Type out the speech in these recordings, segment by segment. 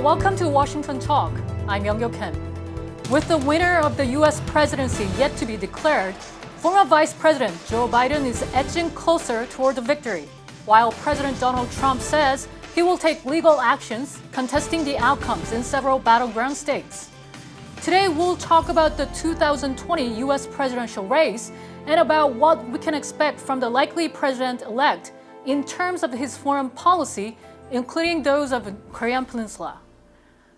welcome to Washington Talk. I'm Young-Gyo Kim. With the winner of the U.S. presidency yet to be declared, former Vice President Joe Biden is edging closer toward the victory, while President Donald Trump says he will take legal actions contesting the outcomes in several battleground states. Today, we'll talk about the 2020 U.S. presidential race and about what we can expect from the likely president-elect in terms of his foreign policy, including those of the Korean Peninsula.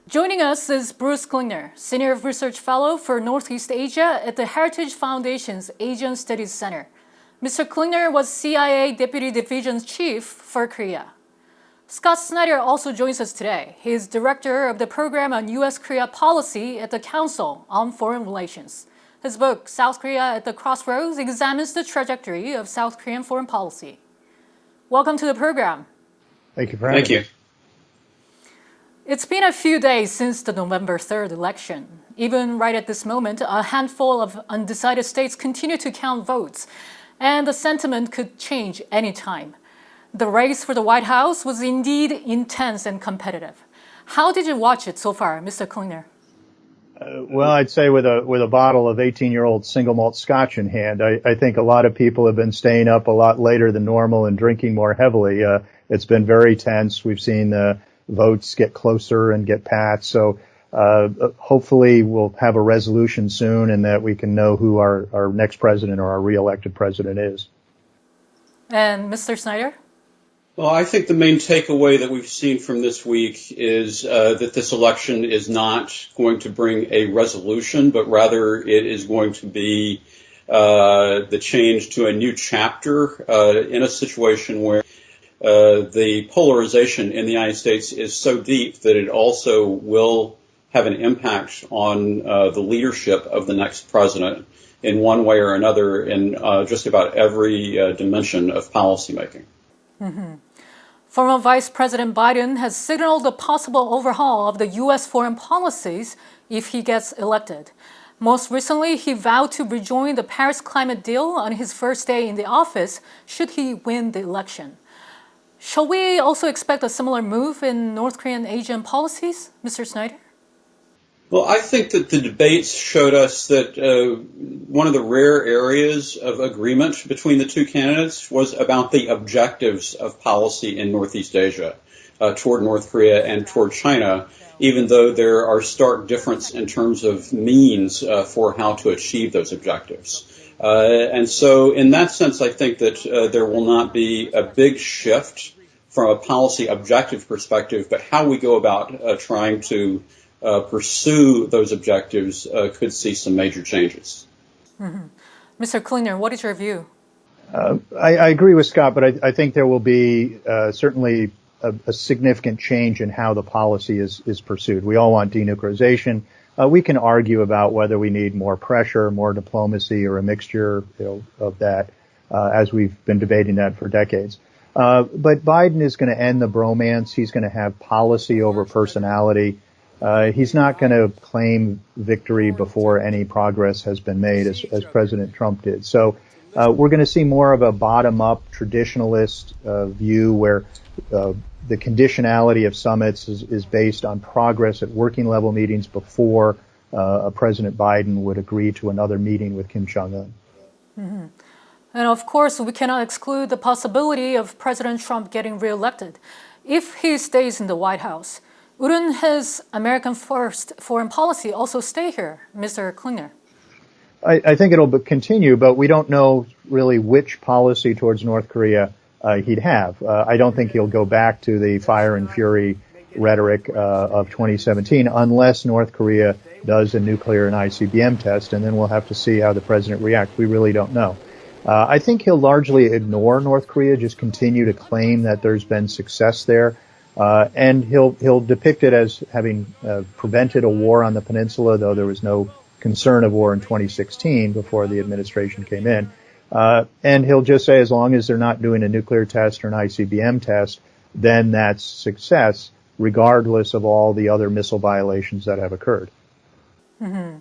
Joining us is Bruce Klingner, Senior Research Fellow for Northeast Asia at the Heritage Foundation's Asian Studies Center. Mr. Klingner was CIA Deputy Division Chief for Korea. Scott Snyder also joins us today. He is Director of the Program on U.S.-Korea Policy at the Council on Foreign Relations. His book, South Korea at the Crossroads, examines the trajectory of South Korean foreign policy. Welcome to the program. Thank you for having me. Thank you. It's been a few days since the November 3rd election. Even right at this moment, a handful of undecided states continue to count votes, and the sentiment could change any time. The race for the White House was indeed intense and competitive. How did you watch it so far, Mr. Klingner? Well, I'd say with a bottle of 18-year-old single malt scotch in hand, I think a lot of people have been staying up a lot later than normal and drinking more heavily. It's been very tense. We've seen the votes get closer and get passed. So hopefully we'll have a resolution soon and that we can know who our next president or our re-elected president is. And Mr. Snyder? Well, I think the main takeaway that we've seen from this week is that this election is not going to bring a resolution, but rather it is going to be the change to a new chapter in a situation where the polarization in the United States is so deep that it also will have an impact on the leadership of the next president in one way or another in just about every dimension of policymaking. Mm-hmm. Former Vice President Biden has signaled a possible overhaul of the U.S. foreign policies if he gets elected. Most recently, he vowed to rejoin the Paris climate deal on his first day in the office should he win the election. Shall we also expect a similar move in North Korean Asian policies, Mr. Snyder? Well, I think that the debates showed us that one of the rare areas of agreement between the two candidates was about the objectives of policy in Northeast Asia toward North Korea and toward China, even though there are stark differences in terms of means for how to achieve those objectives. And so in that sense, I think that there will not be a big shift from a policy objective perspective, but how we go about trying to pursue those objectives could see some major changes. Mm-hmm. Mr. Klingner, what is your view? I agree with Scott, but I think there will be certainly a significant change in how the policy is pursued. We all want denuclearization. We can argue about whether we need more pressure, more diplomacy, or a mixture of that, as we've been debating that for decades. But Biden is going to end the bromance. He's going to have policy over personality. He's not going to claim victory before any progress has been made, as President Trump did. So we're going to see more of a bottom-up traditionalist view where the conditionality of summits is based on progress at working-level meetings before President Biden would agree to another meeting with Kim Jong-un. Mm-hmm. And of course, we cannot exclude the possibility of President Trump getting reelected. If he stays in the White House, wouldn't his American first foreign policy also stay here, Mr. Klingner? I think it'll continue, but we don't know really which policy towards North Korea he'd have. I don't think he'll go back to the fire and fury rhetoric of 2017 unless North Korea does a nuclear and ICBM test, and then we'll have to see how the president reacts. We really don't know. I think he'll largely ignore North Korea, just continue to claim that there's been success there. And he'll depict it as having prevented a war on the peninsula, though there was no concern of war in 2016 before the administration came in. And he'll just say as long as they're not doing a nuclear test or an ICBM test, then that's success, regardless of all the other missile violations that have occurred. Mm-hmm.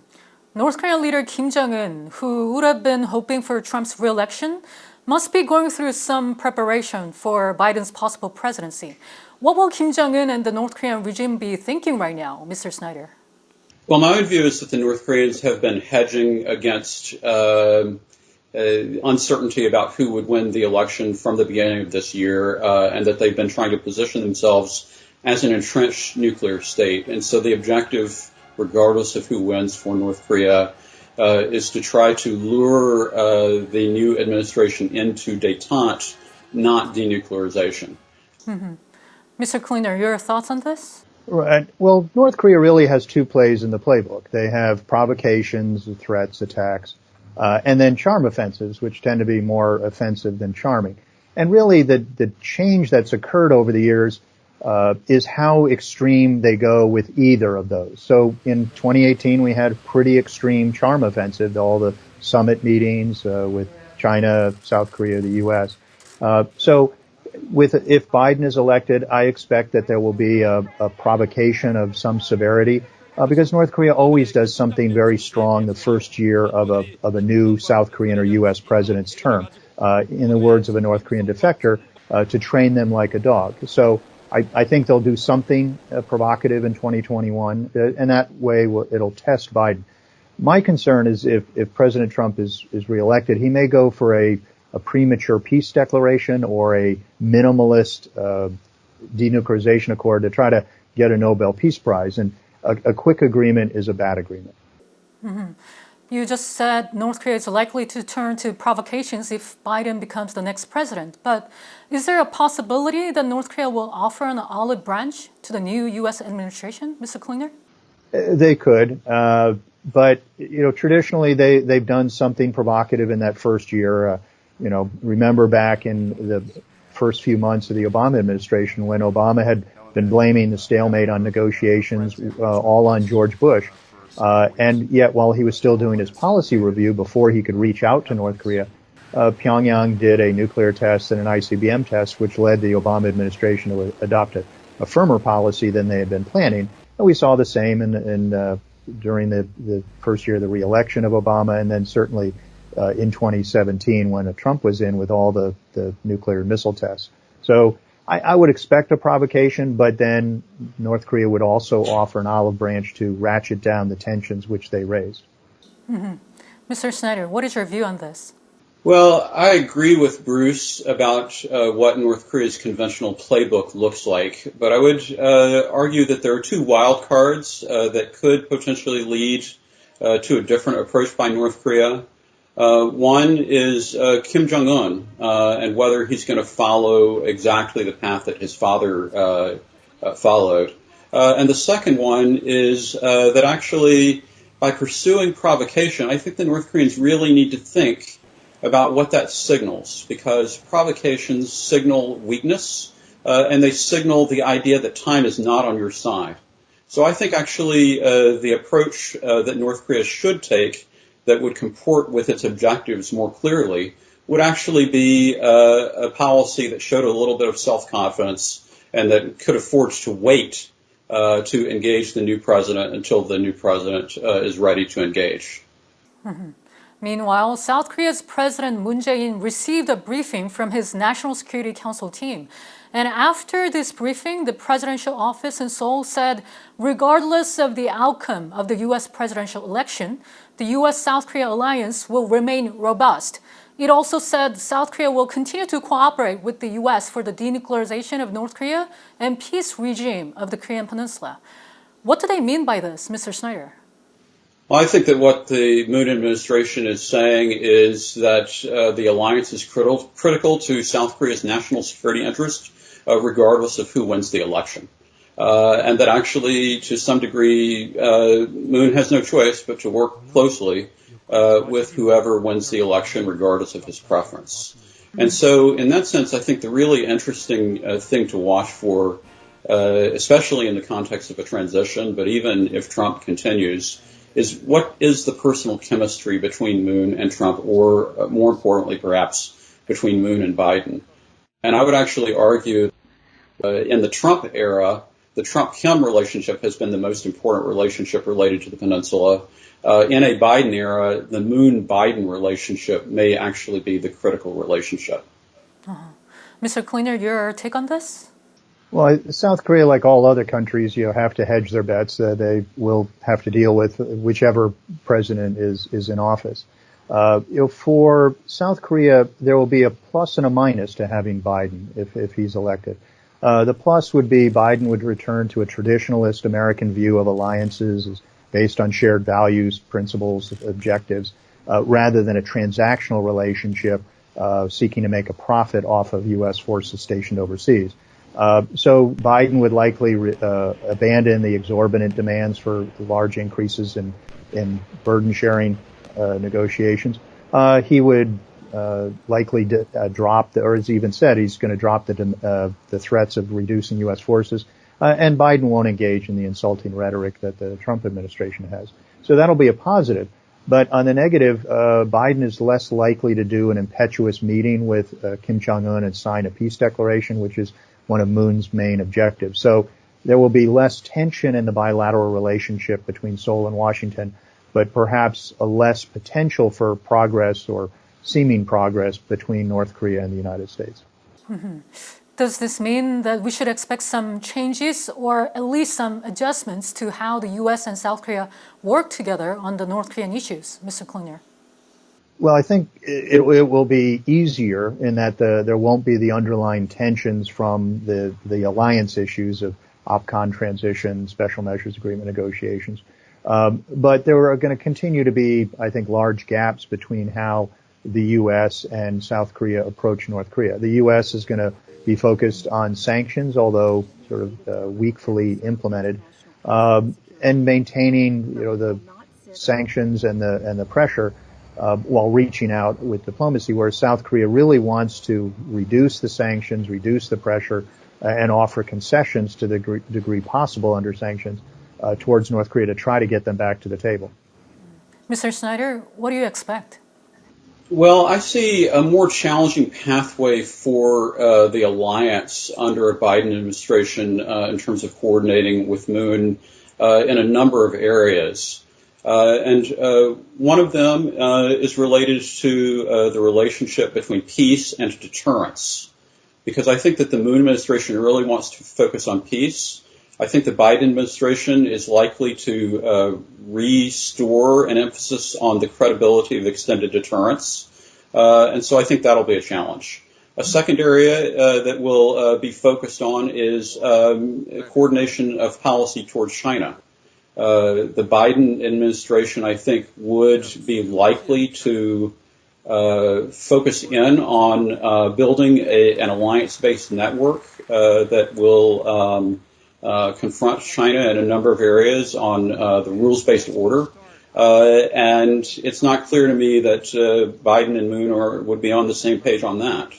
North Korean leader Kim Jong-un, who would have been hoping for Trump's re-election, must be going through some preparation for Biden's possible presidency. What will Kim Jong-un and the North Korean regime be thinking right now, Mr. Snyder? Well, my own view is that the North Koreans have been hedging against uncertainty about who would win the election from the beginning of this year, and that they've been trying to position themselves as an entrenched nuclear state. And so the objective, regardless of who wins for North Korea, is to try to lure the new administration into détente, not denuclearization. Mm-hmm. Mr. Klingner, your thoughts on this? Right. Well, North Korea really has two plays in the playbook. They have provocations, threats, attacks, and then charm offensives, which tend to be more offensive than charming. And really the change that's occurred over the years is how extreme they go with either of those. So in 2018, we had a pretty extreme charm offensive, all the summit meetings with China, South Korea, the U.S. If Biden is elected, I expect that there will be a provocation of some severity, because North Korea always does something very strong the first year of a new South Korean or U.S. president's term. In the words of a North Korean defector, to train them like a dog. So I think they'll do something provocative in 2021, and that way it'll test Biden. My concern is if President Trump is reelected, he may go for a premature peace declaration or a minimalist denuclearization accord to try to get a Nobel Peace Prize. And a quick agreement is a bad agreement. Mm-hmm. You just said North Korea is likely to turn to provocations if Biden becomes the next president. But is there a possibility that North Korea will offer an olive branch to the new U.S. administration, Mr. Klingner? They could. But, traditionally they've done something provocative in that first year. Remember back in the first few months of the Obama administration when Obama had been blaming the stalemate on negotiations all on George Bush. And yet while he was still doing his policy review before he could reach out to North Korea, Pyongyang did a nuclear test and an ICBM test, which led the Obama administration to adopt a firmer policy than they had been planning. And we saw the same during the first year of the re-election of Obama, and then certainly in 2017 when Trump was in with all the nuclear missile tests. So I would expect a provocation, but then North Korea would also offer an olive branch to ratchet down the tensions which they raised. Mm-hmm. Mr. Snyder, what is your view on this? Well, I agree with Bruce about what North Korea's conventional playbook looks like, but I would argue that there are two wild cards that could potentially lead to a different approach by North Korea. One is Kim Jong-un and whether he's going to follow exactly the path that his father followed. And the second one is that actually by pursuing provocation, I think the North Koreans really need to think about what that signals, because provocations signal weakness and they signal the idea that time is not on your side. So I think actually the approach that North Korea should take that would comport with its objectives more clearly would actually be a policy that showed a little bit of self-confidence and that could afford to wait to engage the new president until the new president is ready to engage. Mm-hmm. Meanwhile, South Korea's President Moon Jae-in received a briefing from his National Security Council team. And after this briefing, the presidential office in Seoul said, regardless of the outcome of the U.S. presidential election, the U.S.-South Korea alliance will remain robust. It also said South Korea will continue to cooperate with the U.S. for the denuclearization of North Korea and peace regime of the Korean Peninsula. What do they mean by this, Mr. Snyder? Well, I think that what the Moon administration is saying is that the alliance is critical to South Korea's national security interest, regardless of who wins the election. And that actually, to some degree, Moon has no choice but to work closely with whoever wins the election, regardless of his preference. And so, in that sense, I think the really interesting thing to watch for, especially in the context of a transition, but even if Trump continues, is what is the personal chemistry between Moon and Trump, or more importantly, perhaps, between Moon and Biden. And I would actually argue in the Trump era, the Trump-Kim relationship has been the most important relationship related to the peninsula. In a Biden era, the Moon-Biden relationship may actually be the critical relationship. Mr. Klingner, your take on this? Well, South Korea, like all other countries, have to hedge their bets. They will have to deal with whichever president is in office. For South Korea, there will be a plus and a minus to having Biden if he's elected. The plus would be Biden would return to a traditionalist American view of alliances based on shared values, principles, objectives, rather than a transactional relationship seeking to make a profit off of U.S. forces stationed overseas. So Biden would likely abandon the exorbitant demands for large increases in burden sharing negotiations. He would likely drop, or as he even said, he's going to drop the threats of reducing U.S. forces. And Biden won't engage in the insulting rhetoric that the Trump administration has. So that'll be a positive. But on the negative, Biden is less likely to do an impetuous meeting with Kim Jong-un and sign a peace declaration, which is one of Moon's main objectives. So there will be less tension in the bilateral relationship between Seoul and Washington, but perhaps a less potential for progress or seeming progress between North Korea and the United States. Mm-hmm. Does this mean that we should expect some changes or at least some adjustments to how the U.S. and South Korea work together on the North Korean issues, Mr. Klingner? Well, I think it will be easier in that there won't be the underlying tensions from the alliance issues of OPCON transition, special measures agreement negotiations. But there are going to continue to be, I think, large gaps between how the U.S. and South Korea approach North Korea. The U.S. is going to be focused on sanctions, although sort of weakly implemented, and maintaining, the sanctions and the pressure while reaching out with diplomacy. Whereas South Korea really wants to reduce the sanctions, reduce the pressure, and offer concessions to the degree possible under sanctions towards North Korea to try to get them back to the table. Mr. Snyder, what do you expect? Well, I see a more challenging pathway for the alliance under a Biden administration in terms of coordinating with Moon in a number of areas. And one of them is related to the relationship between peace and deterrence, because I think that the Moon administration really wants to focus on peace. I think the Biden administration is likely to restore an emphasis on the credibility of extended deterrence. And so I think that'll be a challenge. A second area that will be focused on is coordination of policy towards China. The Biden administration, I think, would be likely to focus in on building an alliance-based network that will confront China in a number of areas on the rules-based order. And it's not clear to me that Biden and Moon would be on the same page on that.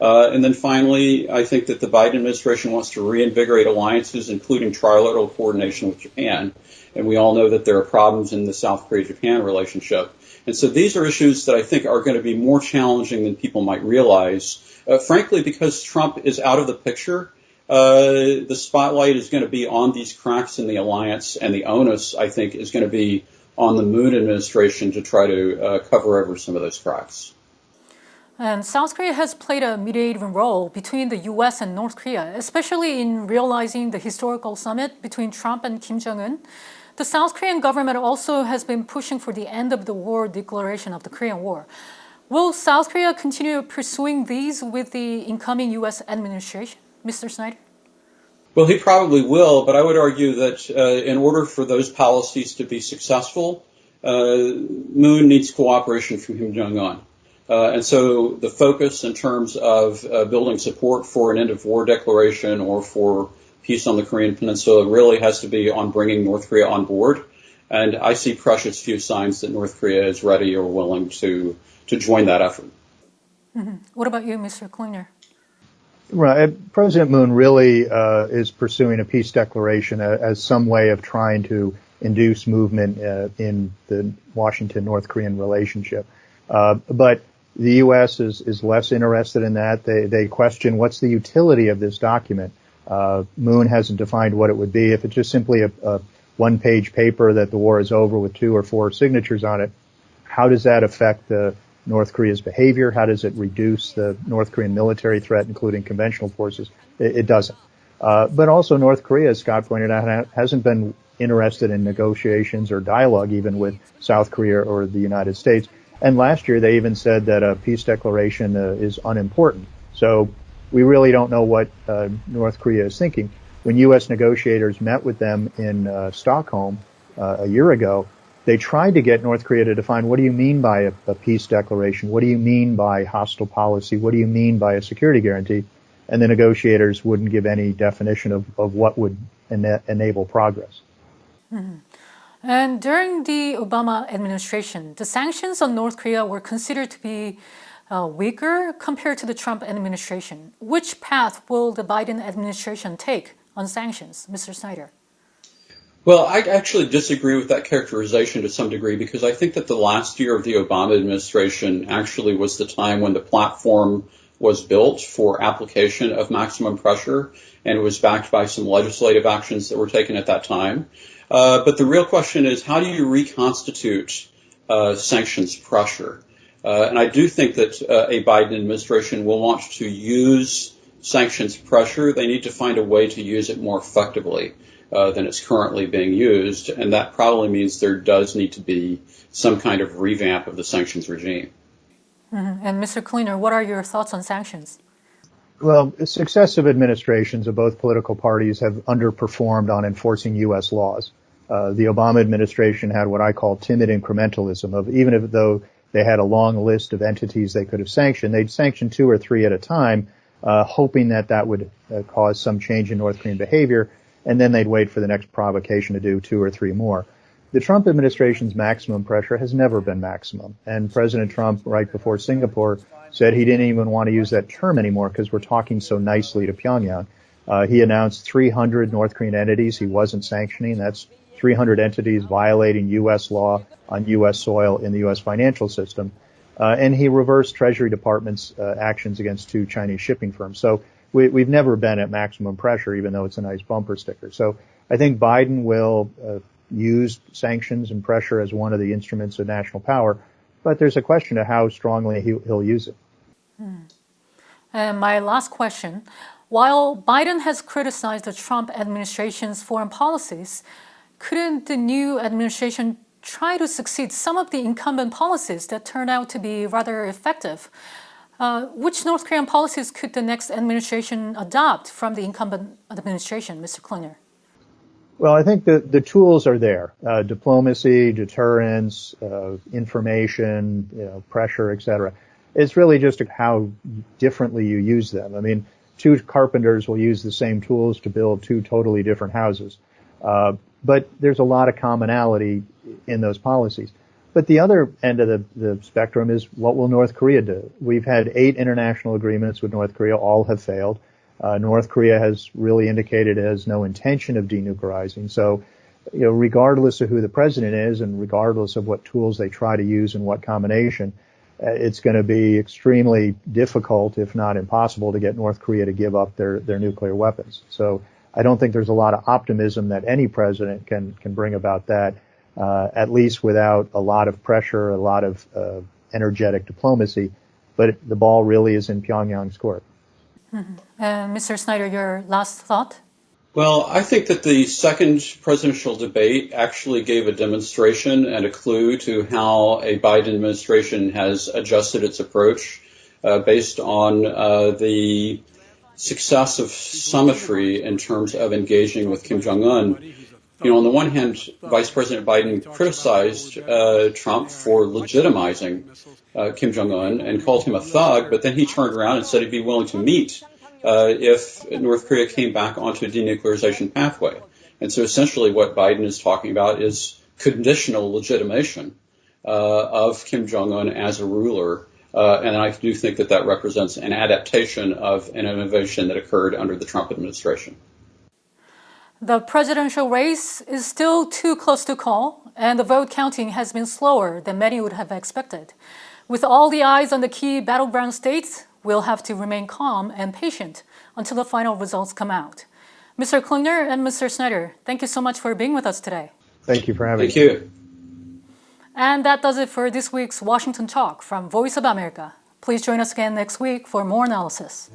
And then finally, I think that the Biden administration wants to reinvigorate alliances, including trilateral coordination with Japan. And we all know that there are problems in the South Korea-Japan relationship. And so these are issues that I think are going to be more challenging than people might realize. Frankly, because Trump is out of the picture, the spotlight is going to be on these cracks in the alliance, and the onus, I think, is going to be on the Moon administration to try to cover over some of those cracks. And South Korea has played a mediating role between the U.S. and North Korea, especially in realizing the historical summit between Trump and Kim Jong-un. The South Korean government also has been pushing for the end of the war declaration of the Korean War. Will South Korea continue pursuing these with the incoming U.S. administration, Mr. Snyder? Well, he probably will, but I would argue that in order for those policies to be successful, Moon needs cooperation from Kim Jong-un. And so the focus in terms of building support for an end-of-war declaration or for peace on the Korean Peninsula really has to be on bringing North Korea on board. And I see precious few signs that North Korea is ready or willing to join that effort. Mm-hmm. What about you, Mr. Klingner? Right. President Moon really is pursuing a peace declaration as some way of trying to induce movement in the Washington-North Korean relationship. But the U.S. is less interested in that. They question what's the utility of this document. Moon hasn't defined what it would be. If it's just simply a one-page paper that the war is over with 2 or 4 signatures on it, how does that affect North Korea's behavior? How does it reduce the North Korean military threat, including conventional forces? It doesn't. But also North Korea, as Scott pointed out, hasn't been interested in negotiations or dialogue even with South Korea or the United States. And last year they even said that a peace declaration is unimportant. So we really don't know what North Korea is thinking. When U.S. negotiators met with them in Stockholm a year ago, they tried to get North Korea to define, what do you mean by a peace declaration? What do you mean by hostile policy? What do you mean by a security guarantee? And the negotiators wouldn't give any definition of what would enable progress. Mm-hmm. And during the Obama administration, the sanctions on North Korea were considered to be weaker compared to the Trump administration. Which path will the Biden administration take on sanctions, Mr. Snyder? Well, I actually disagree with that characterization to some degree, because I think that the last year of the Obama administration actually was the time when the platform was built for application of maximum pressure, and it was backed by some legislative actions that were taken at that time. But the real question is, how do you reconstitute sanctions pressure? And I do think that a Biden administration will want to use sanctions pressure. They need to find a way to use it more effectively than it's currently being used, and that probably means there does need to be some kind of revamp of the sanctions regime. Mm-hmm. And Mr. Klingner, what are your thoughts on sanctions? Well, successive administrations of both political parties have underperformed on enforcing U.S. laws. The Obama administration had what I call timid incrementalism of, even though they had a long list of entities they could have sanctioned, they'd sanction 2 or 3 at a time, hoping that would cause some change in North Korean behavior, and then they'd wait for the next provocation to do 2 or 3 more. The Trump administration's maximum pressure has never been maximum, and President Trump, right before Singapore, said he didn't even want to use that term anymore because we're talking so nicely to Pyongyang. He announced 300 North Korean entities he wasn't sanctioning. That's 300 entities violating U.S. law on U.S. soil in the U.S. financial system. And he reversed Treasury Department's actions against 2 Chinese shipping firms. So we've never been at maximum pressure, even though it's a nice bumper sticker. So I think Biden will use sanctions and pressure as one of the instruments of national power, but there's a question of how strongly he'll use it. And my last question, while Biden has criticized the Trump administration's foreign policies, couldn't the new administration try to succeed some of the incumbent policies that turned out to be rather effective? Which North Korean policies could the next administration adopt from the incumbent administration, Mr. Klingner? Well, I think the tools are there. Diplomacy, deterrence, information, pressure, etc. It's really just how differently you use them. I mean, 2 carpenters will use the same tools to build 2 totally different houses. But there's a lot of commonality in those policies. But the other end of the spectrum is, what will North Korea do? We've had 8 international agreements with North Korea. All have failed. North Korea has really indicated it has no intention of denuclearizing. So, regardless of who the president is and regardless of what tools they try to use and what combination, it's going to be extremely difficult, if not impossible, to get North Korea to give up their nuclear weapons. So I don't think there's a lot of optimism that any president can bring about that, at least without a lot of pressure, a lot of energetic diplomacy. But the ball really is in Pyongyang's court. Mm-hmm. Mr. Snyder, your last thought? Well, I think that the second presidential debate actually gave a demonstration and a clue to how a Biden administration has adjusted its approach based on the success of symmetry in terms of engaging with Kim Jong-un. On the one hand, Vice President Biden criticized Trump for legitimizing Kim Jong-un and called him a thug, but then he turned around and said he'd be willing to meet if North Korea came back onto a denuclearization pathway. And so essentially what Biden is talking about is conditional legitimation of Kim Jong-un as a ruler. And I do think that represents an adaptation of an innovation that occurred under the Trump administration. The presidential race is still too close to call, and the vote counting has been slower than many would have expected. With all the eyes on the key battleground states, we'll have to remain calm and patient until the final results come out. Mr. Klingner and Mr. Snyder, thank you so much for being with us today. Thank you for having me. Thank you. And that does it for this week's Washington Talk from Voice of America. Please join us again next week for more analysis.